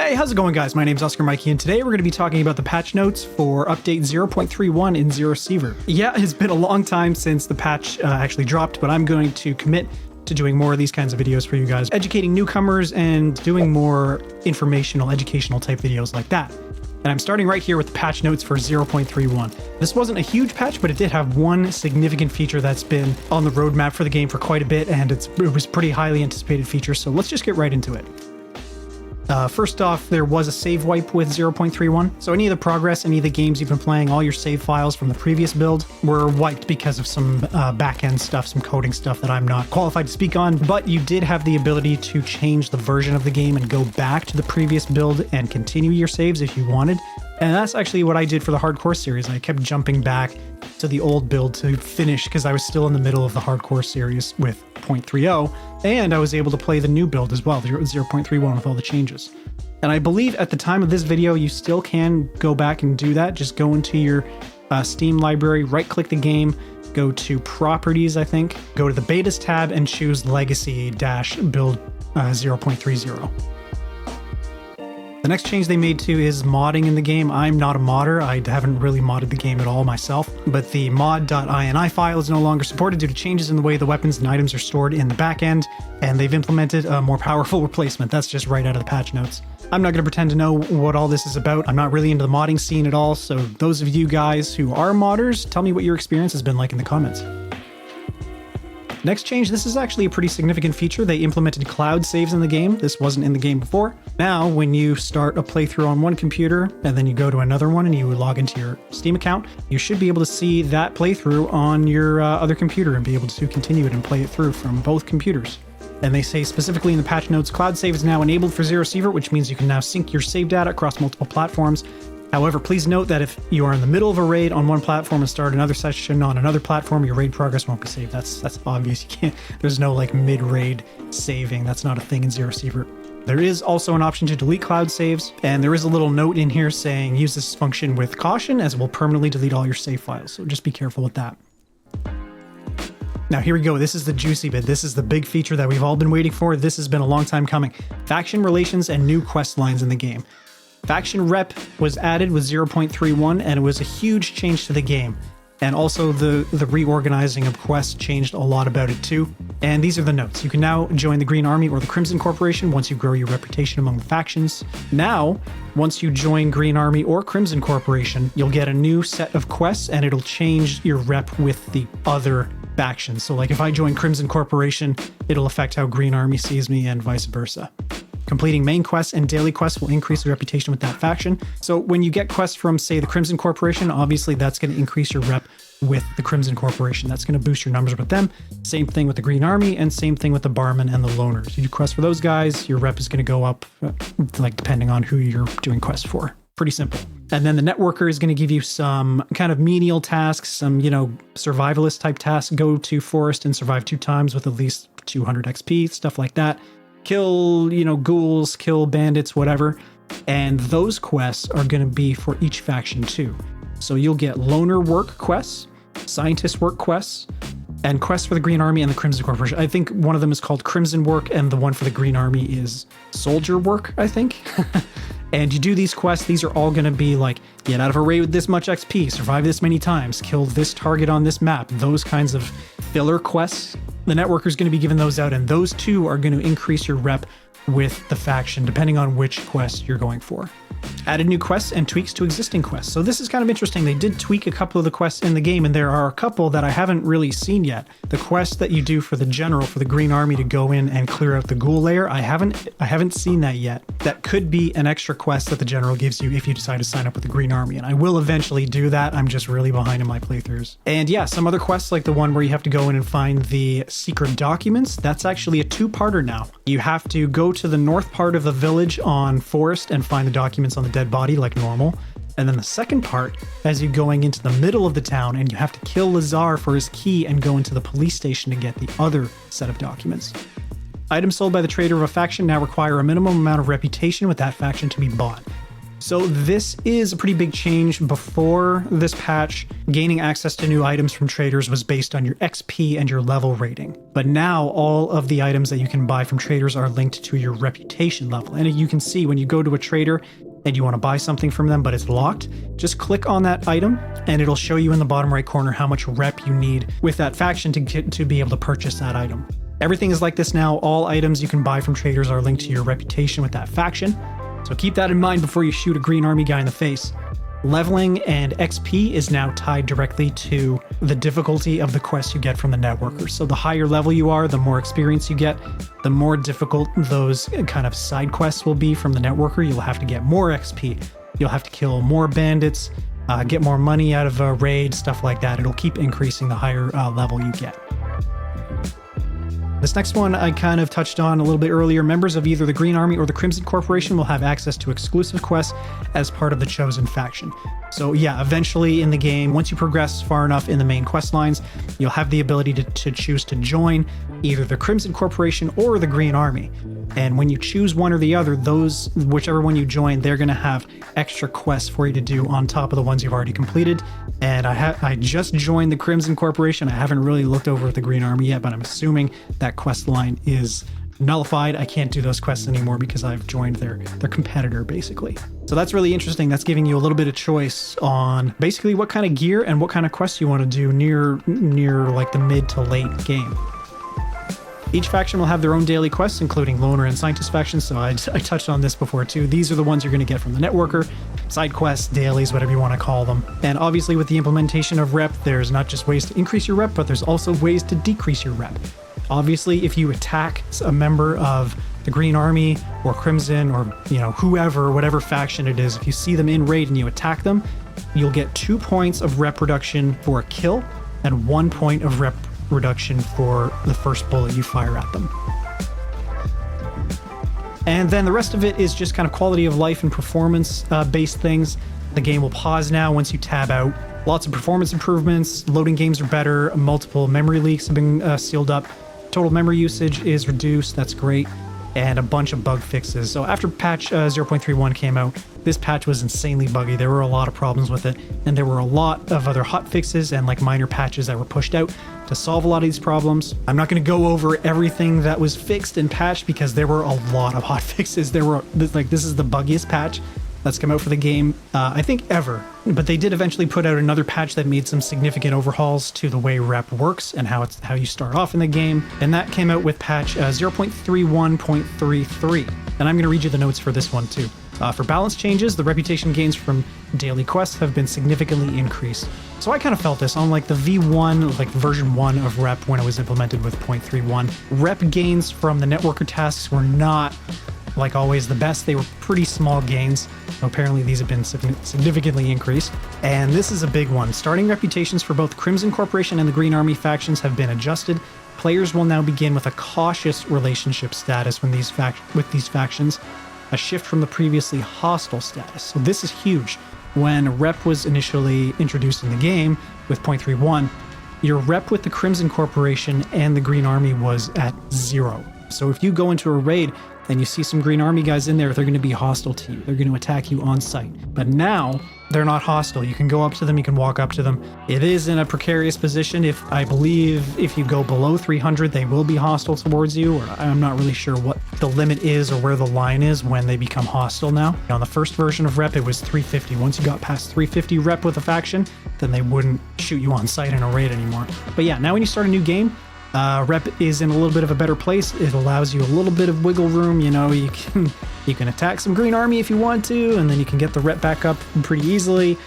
Hey, how's it going, guys? My name's ᴍᴏʀᴇ, and today we're going to be talking about the patch notes for update 0.31 in Sievert. Yeah, it's been a long time since the patch actually dropped, but I'm going to commit to doing more of these kinds of videos for you guys, educating newcomers and doing more informational, educational type videos like that. And I'm starting right here with the patch notes for 0.31. This wasn't a huge patch, but it did have one significant feature that's been on the roadmap for the game for quite a bit, and it was a pretty highly anticipated feature, so let's just get right into it. First off, there was a save wipe with 0.31, so any of the progress, any of the games you've been playing, all your save files from the previous build were wiped because of some back-end stuff, some coding stuff that I'm not qualified to speak on, but you did have the ability to change the version of the game and go back to the previous build and continue your saves if you wanted. And that's actually what I did for the hardcore series. I kept jumping back to the old build to finish because I was still in the middle of the hardcore series with 0.30, and I was able to play the new build as well, 0.31 with all the changes. And I believe at the time of this video, you still can go back and do that. Just go into your Steam library, right-click the game, go to Properties, I think, go to the Betas tab and choose Legacy-Build 0.30. The next change they made too is modding in the game. I'm not a modder. I haven't really modded the game at all myself, but the mod.ini file is no longer supported due to changes in the way the weapons and items are stored in the back end, and they've implemented a more powerful replacement. That's just right out of the patch notes. I'm not going to pretend to know what all this is about. I'm not really into the modding scene at all, so those of you guys who are modders, tell me what your experience has been like in the comments. Next change, this is actually a pretty significant feature. They implemented cloud saves in the game. This wasn't in the game before. Now, when you start a playthrough on one computer and then you go to another one and you log into your Steam account, you should be able to see that playthrough on your other computer and be able to continue it and play it through from both computers. And they say specifically in the patch notes, cloud save is now enabled for Sievert, which means you can now sync your save data across multiple platforms. However, please note that if you are in the middle of a raid on one platform and start another session on another platform, your raid progress won't be saved. That's obvious. You can't. There's no like mid-raid saving. That's not a thing in Sievert. There is also an option to delete cloud saves, and there is a little note in here saying use this function with caution, as it will permanently delete all your save files. So just be careful with that. Now here we go. This is the juicy bit. This is the big feature that we've all been waiting for. This has been a long time coming. Faction relations and new quest lines in the game. Faction rep was added with 0.31, and it was a huge change to the game. And also the reorganizing of quests changed a lot about it too. And these are the notes. You can now join the Green Army or the Crimson Corporation once you grow your reputation among the factions. Now, once you join Green Army or Crimson Corporation, you'll get a new set of quests and it'll change your rep with the other factions. So like if I join Crimson Corporation, it'll affect how Green Army sees me and vice versa. Completing main quests and daily quests will increase your reputation with that faction. So when you get quests from, say, the Crimson Corporation, obviously that's going to increase your rep with the Crimson Corporation. That's going to boost your numbers with them. Same thing with the Green Army, and same thing with the Barmen and the Loners. You do quests for those guys, your rep is going to go up, like depending on who you're doing quests for. Pretty simple. And then the Networker is going to give you some kind of menial tasks, some, survivalist type tasks. Go to Forest and survive 2 times with at least 200 XP, stuff like that. Kill, ghouls, kill bandits, whatever. And those quests are going to be for each faction too. So you'll get loner work quests, scientist work quests, and quests for the Green Army and the Crimson Corporation. I think one of them is called Crimson Work, and the one for the Green Army is Soldier Work, I think. And you do these quests, these are all going to be like, get out of a raid with this much XP, survive this many times, kill this target on this map, those kinds of filler quests. The Networker is going to be giving those out, and those two are going to increase your rep with the faction, depending on which quest you're going for. Added new quests and tweaks to existing quests. So this is kind of interesting. They did tweak a couple of the quests in the game, and there are a couple that I haven't really seen yet. The quest that you do for the general, for the Green Army, to go in and clear out the ghoul lair, I haven't seen that yet. That could be an extra quest that the general gives you if you decide to sign up with the Green Army, and I will eventually do that. I'm just really behind in my playthroughs. And yeah, some other quests, like the one where you have to go in and find the secret documents, that's actually a 2-parter now. You have to go to the north part of the village on Forest and find the documents on the dead body like normal. And then the second part has you going into the middle of the town, and you have to kill Lazar for his key and go into the police station to get the other set of documents. Items sold by the trader of a faction now require a minimum amount of reputation with that faction to be bought. So this is a pretty big change. Before this patch, gaining access to new items from traders was based on your XP and your level rating. But now all of the items that you can buy from traders are linked to your reputation level. And you can see when you go to a trader and you want to buy something from them, but it's locked, just click on that item and it'll show you in the bottom right corner how much rep you need with that faction to be able to purchase that item. Everything is like this now. All items you can buy from traders are linked to your reputation with that faction. So keep that in mind before you shoot a green army guy in the face. Leveling and XP is now tied directly to the difficulty of the quests you get from the networkers. So the higher level you are, the more experience you get, the more difficult those kind of side quests will be from the networker. You'll have to get more XP. You'll have to kill more bandits, get more money out of a raid, stuff like that. It'll keep increasing the higher level you get. This next one I kind of touched on a little bit earlier. Members of either the Green Army or the Crimson Corporation will have access to exclusive quests as part of the chosen faction. So yeah, eventually in the game, once you progress far enough in the main quest lines, you'll have the ability to choose to join either the Crimson Corporation or the Green Army. And when you choose one or the other, whichever one you join, they're going to have extra quests for you to do on top of the ones you've already completed. And I just joined the Crimson Corporation. I haven't really looked over at the Green Army yet, but I'm assuming that quest line is nullified. I can't do those quests anymore because I've joined their competitor, basically. So that's really interesting. That's giving you a little bit of choice on basically what kind of gear and what kind of quests you want to do near like the mid to late game. Each faction will have their own daily quests, including loner and scientist factions, so I touched on this before too. These are the ones you're going to get from the networker, side quests, dailies, whatever you want to call them. And obviously with the implementation of rep, there's not just ways to increase your rep, but there's also ways to decrease your rep. Obviously, if you attack a member of the Green Army or Crimson or, whoever, whatever faction it is, if you see them in raid and you attack them, you'll get 2 points of rep reduction for a kill and 1 point of rep reduction for the first bullet you fire at them. And then the rest of it is just kind of quality of life and performance based things. The game will pause now once you tab out. Lots of performance improvements, loading games are better, multiple memory leaks have been sealed up, total memory usage is reduced, that's great, and a bunch of bug fixes. So after patch 0.31 came out, this patch was insanely buggy. There were a lot of problems with it, and there were a lot of other hot fixes and like minor patches that were pushed out to solve a lot of these problems. I'm not going to go over everything that was fixed and patched because there were a lot of hot fixes. This is the buggiest patch that's come out for the game, I think ever. But they did eventually put out another patch that made some significant overhauls to the way rep works and how you start off in the game. And that came out with patch 0.31.33. And I'm going to read you the notes for this one too. For balance changes, the reputation gains from daily quests have been significantly increased. So I kind of felt this on like the V1, like version 1 of rep when it was implemented with 0.31. Rep gains from the networker tasks were not like always the best. They were pretty small gains. So apparently these have been significantly increased. And this is a big one. Starting reputations for both Crimson Corporation and the Green Army factions have been adjusted. Players will now begin with a cautious relationship status with these factions, a shift from the previously hostile status. So this is huge. When rep was initially introduced in the game with 0.31, your rep with the Crimson Corporation and the Green Army was at 0. So if you go into a raid and you see some Green Army guys in there, they're going to be hostile to you. They're going to attack you on sight. But now they're not hostile. You can go up to them, you can walk up to them. It is in a precarious position. I believe if you go below 300, they will be hostile towards you, or I'm not really sure what the limit is or where the line is when they become hostile now. On the first version of rep, it was 350. Once you got past 350 rep with a faction, then they wouldn't shoot you on sight in a raid anymore. But yeah, now when you start a new game, rep is in a little bit of a better place. It allows you a little bit of wiggle room. You can attack some Green Army if you want to, and then you can get the rep back up pretty easily.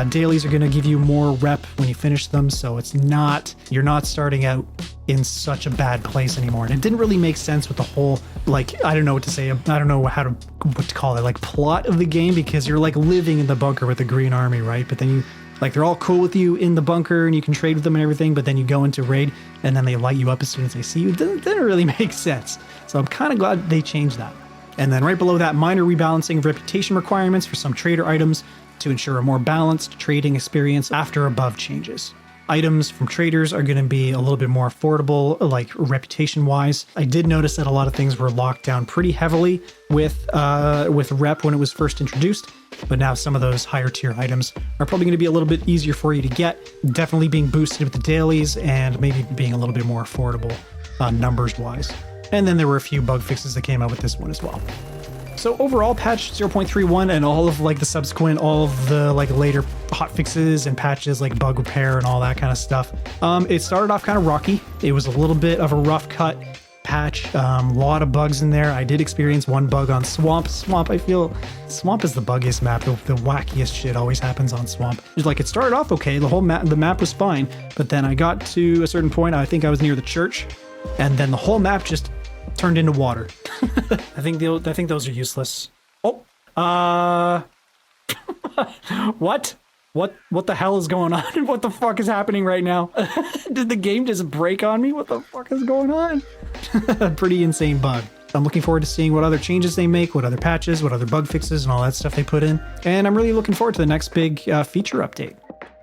Dailies are going to give you more rep when you finish them, so you're not starting out in such a bad place anymore. And it didn't really make sense with the whole, I don't know what to say, I don't know what to call it, plot of the game, because you're living in the bunker with the Green Army, right? But then you they're all cool with you in the bunker and you can trade with them and everything, but then you go into raid and then they light you up as soon as they see you. It didn't really make sense. So I'm kind of glad they changed that. And then right below that, minor rebalancing of reputation requirements for some trader items to ensure a more balanced trading experience after above changes. items from traders are going to be a little bit more affordable, like reputation-wise. I did notice that a lot of things were locked down pretty heavily with rep when it was first introduced, but now some of those higher tier items are probably going to be a little bit easier for you to get, definitely being boosted with the dailies and maybe being a little bit more affordable numbers-wise. And then there were a few bug fixes that came out with this one as well. So overall, patch 0.31 and all of like the subsequent, all of the like later hot fixes and patches like bug repair and all that kind of stuff. It started off kind of rocky. It was a little bit of a rough cut patch. A lot of bugs in there. I did experience one bug on Swamp. I feel Swamp is the buggiest map. The wackiest shit always happens on Swamp. It's like it started off okay. The map was fine, but then I got to a certain point. I think I was near the church, and then the whole map just turned into water. I think those are useless. Oh, what the hell is going on? What the fuck is happening right now? Did the game just break on me? What the fuck is going on? Pretty insane bug. I'm looking forward to seeing what other changes they make, what other patches, what other bug fixes, and all that stuff they put in. And I'm really looking forward to the next big feature update.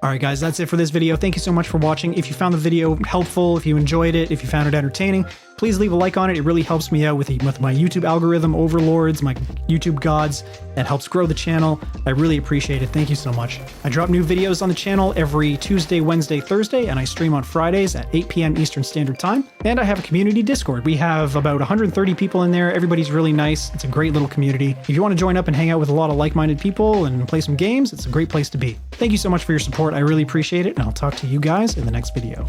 Alright guys, that's it for this video. Thank you so much for watching. If you found the video helpful, if you enjoyed it, if you found it entertaining, please leave a like on it. It really helps me out with my YouTube algorithm overlords, my YouTube gods. That helps grow the channel. I really appreciate it. Thank you so much. I drop new videos on the channel every Tuesday, Wednesday, Thursday, and I stream on Fridays at 8 p.m. Eastern Standard Time. And I have a community Discord. We have about 130 people in there. Everybody's really nice. It's a great little community. If you want to join up and hang out with a lot of like-minded people and play some games, it's a great place to be. Thank you so much for your support. I really appreciate it, and I'll talk to you guys in the next video.